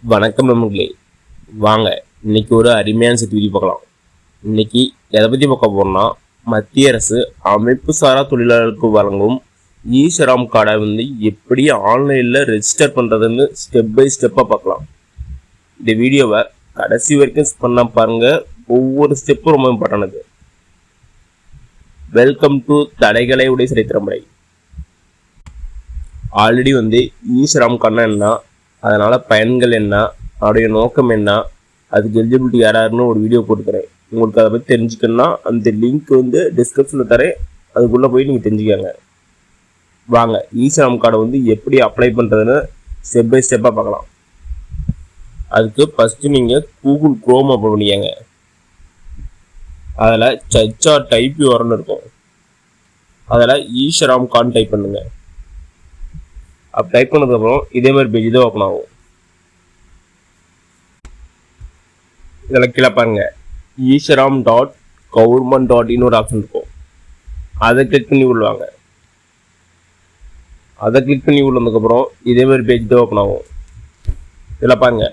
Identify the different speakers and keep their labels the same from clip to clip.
Speaker 1: வணக்கம் நண்பர்களே, வாங்க இன்னைக்கு ஒரு அருமையான செய்தி வீடியோ பார்க்கலாம். இன்னைக்கு எதை பற்றி பார்க்க போறோம்னா, மத்திய அரசு அமைப்பு சாரா தொழிலாளர்களுக்கு வழங்கும் ஈ-ஷராம் கார்டை எப்படி ஆன்லைனில் ரெஜிஸ்டர் பண்ணுறதுன்னு ஸ்டெப் பை ஸ்டெப்பாக பார்க்கலாம். இந்த வீடியோவை கடைசி வரைக்கும் பண்ண பாருங்க, ஒவ்வொரு ஸ்டெப்பும் ரொம்ப இம்பார்ட்டன்ட். வெல்கம் டு தடைகளை உடைய சரித்திரமுறை. ஆல்ரெடி ஈ-ஷராம் கார்டுனா என்ன, அதனால் பயன்கள் என்ன, அதோடைய நோக்கம் என்ன, அதுக்கு எலிஜிபிலிட்டி யாராருன்னு ஒரு வீடியோ போட்டுக்கிறேன். உங்களுக்கு அதை பற்றி தெரிஞ்சுக்கணுன்னா அந்த லிங்க் டிஸ்கிரிப்ஷனில் தரேன், அதுக்குள்ளே போய் நீங்கள் தெரிஞ்சுக்கோங்க. வாங்க ஈ-ஷராம் கார்டை எப்படி அப்ளை பண்ணுறதுன்னு ஸ்டெப் பை ஸ்டெப்பாக பார்க்கலாம். அதுக்கு ஃபஸ்ட்டு நீங்கள் கூகுள் குரோம் ஓப்பன் பண்ணிக்கங்க. அதில் சர்ச்சார் டைப் யூஆர்எல்னு இருக்கும், அதில் ஈ-ஷராம் கார்டு டைப் பண்ணுங்க. அப்போ டைப் பண்ணதுக்கப்புறம் இதே மாதிரி பேஜ் தான் ஓப்பன் ஆகும். இதில் கீழே பாருங்க, ஈ-ஷராம்.government.in ஒரு ஆப்ஷன் இருக்கும், அதை கிளிக் பண்ணி விடுவாங்க. அதை கிளிக் பண்ணி விடுறதுக்கப்புறம் இதே மாதிரி பேஜ் தான் ஓப்பன் ஆகும். இதில் பாருங்க,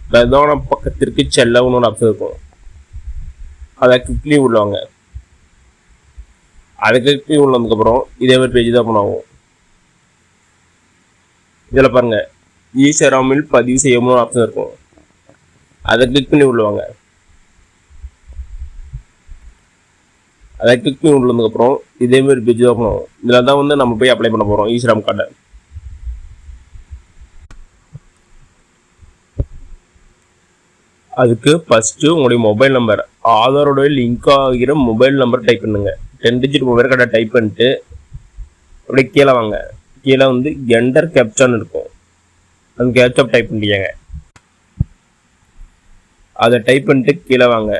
Speaker 1: பிரதான பக்கத்திற்கு செல்லவுன்னு ஒரு ஆப்ஷன் இருக்கும், அதை கிளிக் பண்ணி விடுவாங்க. அதை கிளிக் பண்ணி விடுறதுக்கப்புறம் இதே மாதிரி பேஜ் தான் ஓப்பன் ஆகும். இதில் பாருங்க, ஈ-ஷராமில் பதிவு செய்யணும்னு ஆப்ஷன் இருக்கும், அதை கிளிக் பண்ணி விடுவாங்க. அதை கிளிக் பண்ணி விடுறதுக்கப்புறம் இதே மாதிரி பேஜ் ஓப்பன் ஆகும். இதில் தான் நம்ம போய் அப்ளை பண்ண போகிறோம் ஈ-ஷராம் கார்டை. அதுக்கு ஃபஸ்ட்டு உங்களுடைய மொபைல் நம்பர், ஆதாரோட லிங்க் ஆகிற மொபைல் நம்பர் டைப் பண்ணுங்க. 10 டிஜிட் மொபைல் கார்டை டைப் பண்ணிட்டு அப்படியே கீழே வாங்க. கீழே என்டர் கேப்சான்னு இருக்கும், அந்த கேப்சா டைப் பண்ணிக்கங்க. அதை டைப் பண்ணிட்டு கீழே வாங்க.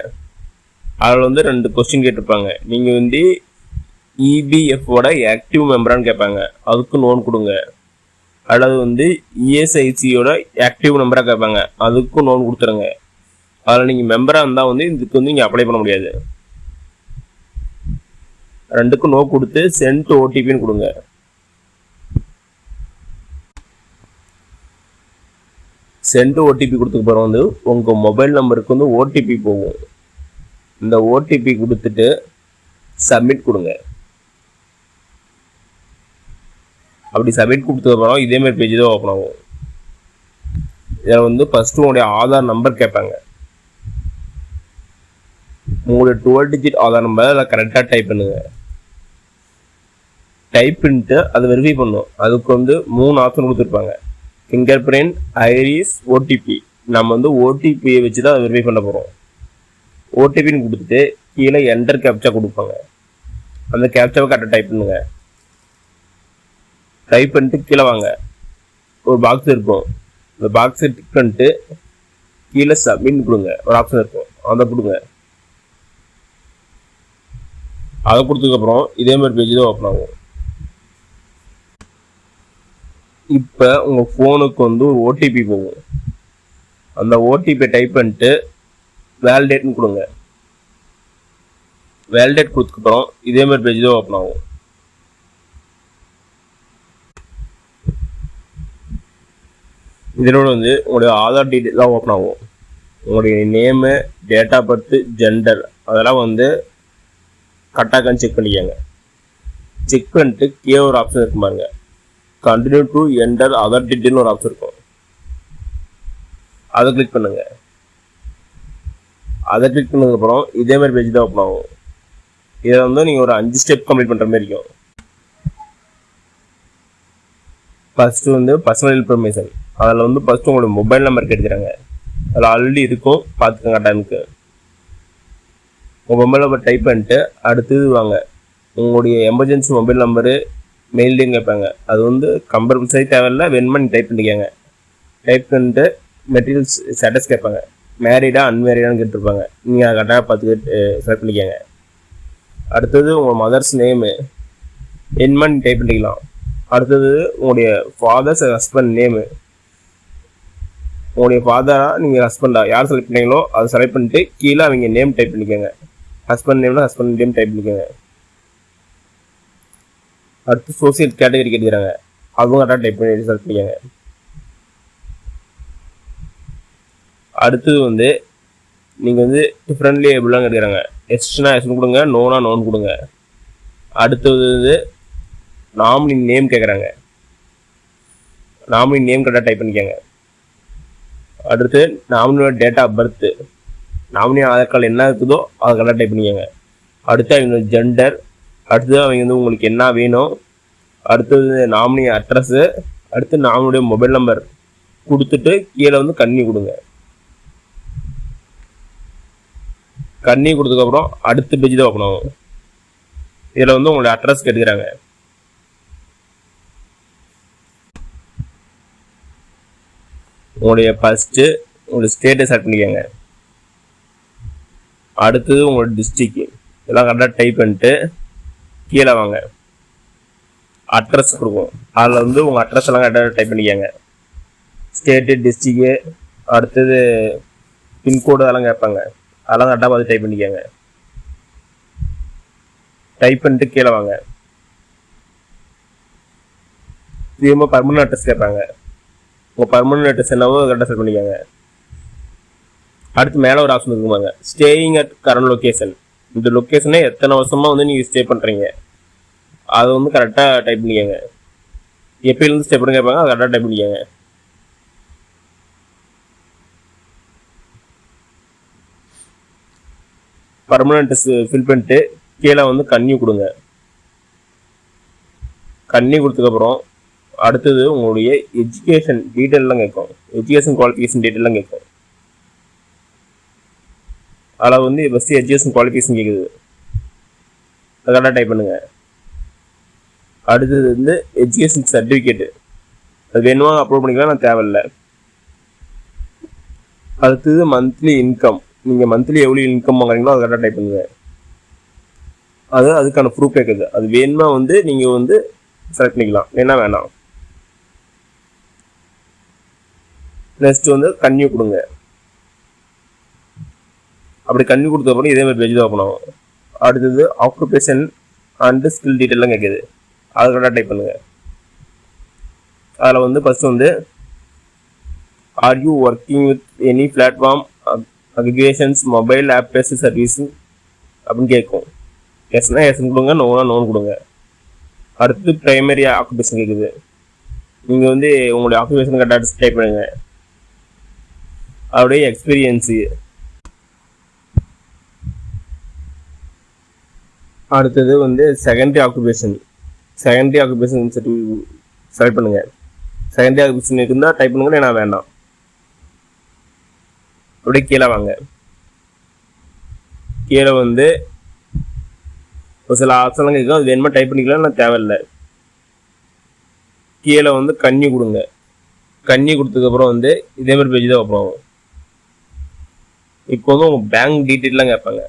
Speaker 1: அதில் 2 கொஸ்டின் கேட்டிருப்பாங்க. நீங்கள் இபிஎஃப்ஓட ஆக்டிவ் மெம்பரான்னு கேட்பாங்க, அதுக்கு லோன் கொடுங்க. அல்லது இஎஸ்ஐசியோட ஆக்டிவ் நம்பராக கேட்பாங்க, அதுக்கும் லோன் கொடுத்துருங்க. அதில் நீங்கள் மெம்பராக இருந்தால் இதுக்கு நீங்கள் அப்ளை பண்ண முடியாது. 2க்கும் நோ கொடுத்து சென்ட் ஓடிபின்னு கொடுங்க. சென்ட் ஓடிபி கொடுத்துக்கு பிறகு உங்கள் மொபைல் நம்பருக்கு ஓடிபி போகும். இந்த ஓடிபி கொடுத்துட்டு சப்மிட் கொடுங்க. அப்படி சப்மிட் கொடுத்ததுக்கப்புறம் இதே மாதிரி பேஜ் தான் ஓப்பன் ஆகும். இதில் ஃபஸ்ட்டு உங்களுடைய ஆதார் நம்பர் கேட்பாங்க. உங்களுடைய 12 டிஜிட் ஆதார் நம்பர் அதில் கரெக்டாக டைப் பண்ணுங்க. டைப் பண்ணிட்டு அதை வெரிஃபை பண்ணும். அதுக்கு 3 ஆப்ஷன் கொடுத்துருப்பாங்க, ஃபிங்கர் பிரிண்ட், ஐரிஸ், ஓடிபி. நம்ம ஓடிபியை வச்சு தான் அதை வெரிஃபை பண்ண போகிறோம். ஓடிபின்னு கொடுத்துட்டு கீழே என்டர் கேப்சா கொடுப்பாங்க, அந்த கேப்சாவை கரெக்டாக டைப் பண்ணுங்க. டைப் பண்ணிட்டு கீழே வாங்க, ஒரு பாக்ஸ் இருக்கும், அந்த பாக்ஸை டிக் பண்ணிட்டு கீழே சப்மிட் கொடுங்க. ஒரு ஆப்ஷன் இருக்கும், அதை கொடுங்க. அதை கொடுத்ததுக்கப்புறம் இதே மாதிரி பேஜ் தான் ஓப்பன் ஆகும். இப்போ உங்கள் ஃபோனுக்கு ஒரு ஓடிபி போகும், அந்த ஓடிபியை டைப் பண்ணிட்டு வேலிடேட்னு கொடுங்க. வேலிடேட் கொடுத்ததுக்கப்புறம் இதே மாதிரி பேஜ் தான் ஓப்பன் ஆகும். இதனோட உங்களுடைய ஆதார் டீட்டெயிலாம் ஓப்பன் ஆகும். உங்களுடைய name, date of birth, gender அதெல்லாம் கரெக்டாக செக் பண்ணிக்கோங்க. செக் பண்ணிட்டு கீழே ஒரு ஆப்ஷன் இருக்கு பாருங்க, கண்டினியூ டு என்டர் அதர் டீட்டெயில்னு ஒரு ஆப்ஷன் இருக்கும், அதை கிளிக் பண்ணுங்க. அதை கிளிக் பண்ணதுக்கப்புறம் இதே மாதிரி பேஜ் தான் ஓப்பன் ஆகும். இதை நீங்கள் ஒரு 5 ஸ்டெப் கம்ப்ளீட் பண்ணுற மாதிரி இருக்கும். ஃபஸ்ட்டு பர்சனல் இன்ஃபர்மேஷன், அதில் ஃபஸ்ட்டு உங்களோட மொபைல் நம்பர் கேட்டுக்கிறாங்க. அதில் ஆல்ரெடி இருக்கும், பார்த்துக்கோங்க டைமுக்கு. உங்கள் மொபைல் நம்பர் டைப் பண்ணிட்டு அடுத்தது வாங்க, உங்களுடைய எமர்ஜென்சி மொபைல் நம்பரு, மெயிலையும் கேட்பாங்க. அது கம்பல்சரி தேவையில்லை, வெண்மணி டைப் பண்ணிக்கோங்க. டைப் பண்ணிட்டு மெட்டீரியல்ஸ் ஸ்டேட்டஸ் கேட்பாங்க, மேரீடா அன்மேரீடான்னு கேட்டிருப்பாங்க. நீங்கள் அதை கரெக்டாக பார்த்து செலக்ட் பண்ணிக்கோங்க. அடுத்தது உங்கள் மதர்ஸ் நேமு, என்மணி டைப் பண்ணிக்கலாம். அடுத்தது உங்களுடைய ஃபாதர்ஸ் ஹஸ்பண்ட் நேமு, உங்களுடைய ஃபாதரா நீங்கள் ஹஸ்பண்டா யார் செலக்ட் பண்ணீங்களோ அதை செலக்ட் பண்ணிட்டு கீழே அவங்க நேம் டைப் பண்ணிக்கோங்க. ஹஸ்பண்ட் நேம்னா ஹஸ்பண்ட் நேம் டைப் பண்ணிக்கோங்க. அடுத்து சோசியல் கேட்டகரி கேட்குறாங்க, அவங்க கரெக்டாக டைப் பண்ணி செலக்ட் பண்ணிக்கோங்க. அடுத்தது வந்து நீங்கள் வந்து டிஃப்ரெண்ட்லி எப்படிலாம் கேட்குறாங்க. எஸ்னா எஸ்ன்னு கொடுங்க, நோனா நோன்னு கொடுங்க. அடுத்தது வந்து நாமினி நேம் கேட்குறாங்க. நாமினி நேம் கரெக்டாக டைப் பண்ணிக்கோங்க. அடுத்து நாமினியோட date of birth, nominee Aadhaar card என்ன இருக்குதோ அதை கரெக்டாக டைப் பண்ணிக்கோங்க. அடுத்து அவங்க ஜெண்டர், அடுத்தது அவங்க வந்து உங்களுக்கு என்ன வேணும், அடுத்தது நாமினி அட்ரஸு, அடுத்து நாமினியுடைய மொபைல் நம்பர் கொடுத்துட்டு கீழே வந்து கண்ணி கொடுங்க. கண்ணி கொடுத்ததுக்கப்புறம் அடுத்த பேஜ் தான் ஓப்பன் ஆகும். இதில் வந்து உங்களுடைய அட்ரஸ் கேட்டுக்கிறாங்க. உங்களுடைய ஃபஸ்ட்டு உங்களுடைய ஸ்டேட்டை செலக்ட் பண்ணிக்கோங்க. அடுத்தது உங்களோட டிஸ்ட்ரிக்ட் இதெல்லாம் கரெக்டாக டைப் பண்ணிட்டு கீழே வாங்க. அட்ரஸ் கொடுக்கும், அதில் வந்து உங்கள் அட்ரஸ் எல்லாம் கரெக்டாக டைப் பண்ணிக்கோங்க. ஸ்டேட்டு, டிஸ்ட்ரிக்டு, அடுத்தது பின்கோடு அதெல்லாம் கேட்பாங்க, அதெல்லாம் கரெக்டாக பார்த்து டைப் பண்ணிக்கோங்க. டைப் பண்ணிட்டு கீழே வாங்க. திரும்ப பர்மனன்ட் அட்ரஸ் கேட்பாங்க. உங்கள் பர்மனன்ட் அட்ரஸ் என்னவோ கரெக்டாக செட் பண்ணிக்கோங்க. அடுத்து மேலே ஒரு ஆப்ஷன் இருக்குமாங்க, ஸ்டேயிங் அட் கரண்ட் லொக்கேஷன். இந்த லொக்கேஷனை எத்தனை வருஷமாக வந்து நீங்கள் ஸ்டே பண்ணுறீங்க அதை வந்து கரெக்டாக டைப் பண்ணிக்கோங்க. எப்பயிலேருந்து ஸ்டே பண்ணி கேட்பாங்க, அதை கரெக்டாக டைப் பண்ணிக்கோங்க. பர்மனன்ட் ஃபில் பண்ணிட்டு கீழே வந்து கண்ணி கொடுங்க. கண்ணி கொடுத்ததுக்கப்புறம் அடுத்தது உங்களுடைய எஜுகேஷன் டீட்டெயிலாம் கேட்கும். எஜுகேஷன் குவாலிஃபிகேஷன் டீட்டெயிலாம் கேட்கும். அதில் வந்து ஃபஸ்ட்டு எஜுகேஷன் குவாலிஃபிகேஷன் கேட்குது, அதை கரெக்டாக டைப் பண்ணுங்கள். அடுத்தது வந்து எஜுகேஷன் சர்டிஃபிகேட்டு, அது வேணுமா அப்லோட் பண்ணிக்கலாம், நான் தேவையில்லை. அடுத்தது மந்த்லி இன்கம், நீங்கள் மந்த்லி எவ்வளோ இன்கம் வாங்குறீங்களோ அதை கரெக்டாக டைப் பண்ணுங்கள். அதுக்கான ப்ரூஃப் கேட்குது, அது வேணுமா வந்து நீங்கள் வந்து செலக்ட் பண்ணிக்கலாம், வேணா வேணாம். நெக்ஸ்ட் வந்து கன்னியூ கொடுங்க. அப்படி கன்னியூ கொடுத்தப்பறம் இதே மாதிரி பேஜ் தான் ஓப்பன் ஆகும். அடுத்தது ஆக்குபேஷன் அண்டு ஸ்கில் டீட்டெயிலாம் கேட்குது, அதை கரெக்டாக டைப் பண்ணுங்க. அதில் வந்து ஃபர்ஸ்ட் வந்து are you working with any platform aggregations mobile app based service அப்படின்னு கேட்கும். எஸ்னா எஸ்ன்னு கொடுங்க, நோனா நோன் கொடுங்க. அடுத்து ப்ரைமரி ஆக்குபேஷன் கேட்குது, நீங்கள் வந்து உங்களுடைய ஆக்குபேஷன் கரெக்டாக டைப் பண்ணுங்க. அவருடைய எக்ஸ்பீரியன்ஸு. அடுத்தது வந்து செகண்டரி ஆக்குபேஷன் செலக்ட் பண்ணுங்க. செகண்டரி ஆக்குபேஷன் இருந்தால் டைப் பண்ணுங்க, நான் வேண்டாம். அப்படியே கீழே வாங்க. கீழே வந்து ஒரு சில ஆப்ஷன்லாம் கேட்கும், அது வேணுமா டைப் பண்ணிக்கலாம், நான் தேவையில்லை. கீழே வந்து கண்ணி கொடுங்க. கண்ணி கொடுத்ததுக்கப்புறம் வந்து இதே மாதிரி பேஜ் தான் ஓப்பன் ஆகும். இப்போ வந்து உங்கள் பேங்க் டீட்டெயிலாம் கேட்பாங்க.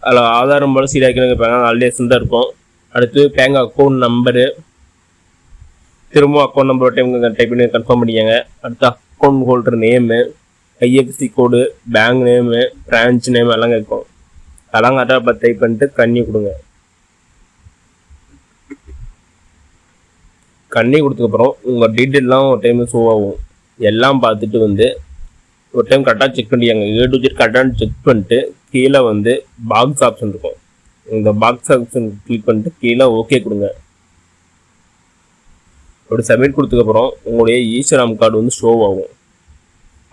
Speaker 1: அதில் ஆதார் நம்பர் சீடாக்கணும் கேட்பாங்க, ஆல்ரெடி தான் இருக்கும். அடுத்து பேங்க் அக்கௌண்ட் நம்பரு, திரும்ப அக்கௌண்ட் நம்பர் டைம் டைப் பண்ணி கன்ஃபார்ம் பண்ணிக்கோங்க. அடுத்து அக்கௌண்ட் ஹோல்டர் நேமு, ஐஎஃப்சி கோடு, பேங்க் நேமு, பிரான்ச் நேம் எல்லாம் கேட்கும். அதெல்லாம் கரெக்டாக பார்த்து டைப் பண்ணிட்டு கண்ணி கொடுங்க. கண்ணி கொடுத்ததுக்கப்புறம் உங்கள் டீட்டெயிலாம் ஒரு டைம் ஷோ ஆகும். எல்லாம் பார்த்துட்டு வந்து ஒரு டைம் கரெக்டாக செக் பண்ணியாங்க, A to Z கரெக்டாக செக் பண்ணிட்டு கீழே வந்து பாக்ஸ் ஆப்ஷன் இருக்கும். இந்த பாக்ஸ் ஆப்ஷன் கிளிக் பண்ணிட்டு கீழே ஓகே கொடுங்க. அப்படி சப்மிட் கொடுத்ததுக்கப்புறம் உங்களுடைய ஈஸ்வராம் கார்டு வந்து ஷோ ஆகும்.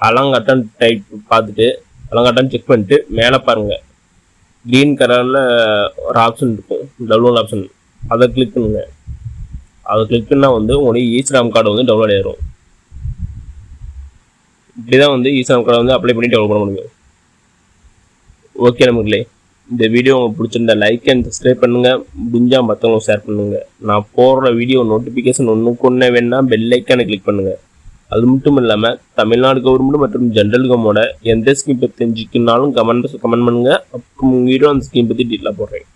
Speaker 1: அதெல்லாம் கரெக்டாக டைப் பார்த்துட்டு அதெல்லாம் கரெக்டாக செக் பண்ணிட்டு மேலே பாருங்கள், க்ரீன் கலரில் ஒரு ஆப்ஷன் இருக்கும், டவுன்லோட் ஆப்ஷன், அதை கிளிக் பண்ணுங்க. அதை கிளிக் பண்ணால் வந்து உங்களுடைய ஈஸ்வராம் கார்டு வந்து டவுன்லோட் ஆயிடும். இப்படி தான் வந்து ஈஸ்வராம் கார்டை வந்து அப்ளை பண்ணி டவுன்லோட் பண்ண முடியும். ஓகே நமக்குள்ளே, இந்த வீடியோ உங்களுக்கு பிடிச்சிருந்தா லைக் அண்ட் சப்ஸ்கிரைப் பண்ணுங்கள், முடிஞ்சால் மற்றவங்களுக்கு ஷேர் பண்ணுங்கள். நான் போடுற வீடியோ நோட்டிஃபிகேஷன் ஒன்றுக்கு வேணா பெல் ஐக்கானை கிளிக் பண்ணுங்கள். அது மட்டும் இல்லாமல் தமிழ்நாடு கவர்மெண்ட் மற்றும் ஜென்ரல் கவர்மெண்டோட எந்த ஸ்கீம் பற்றி தெரிஞ்சுக்கினாலும் கமெண்ட் பண்ணுங்கள். அப்போ உங்கள் வீடியோ அந்த ஸ்கீம் பற்றி டீட்டெயிலாக போடுறேன்.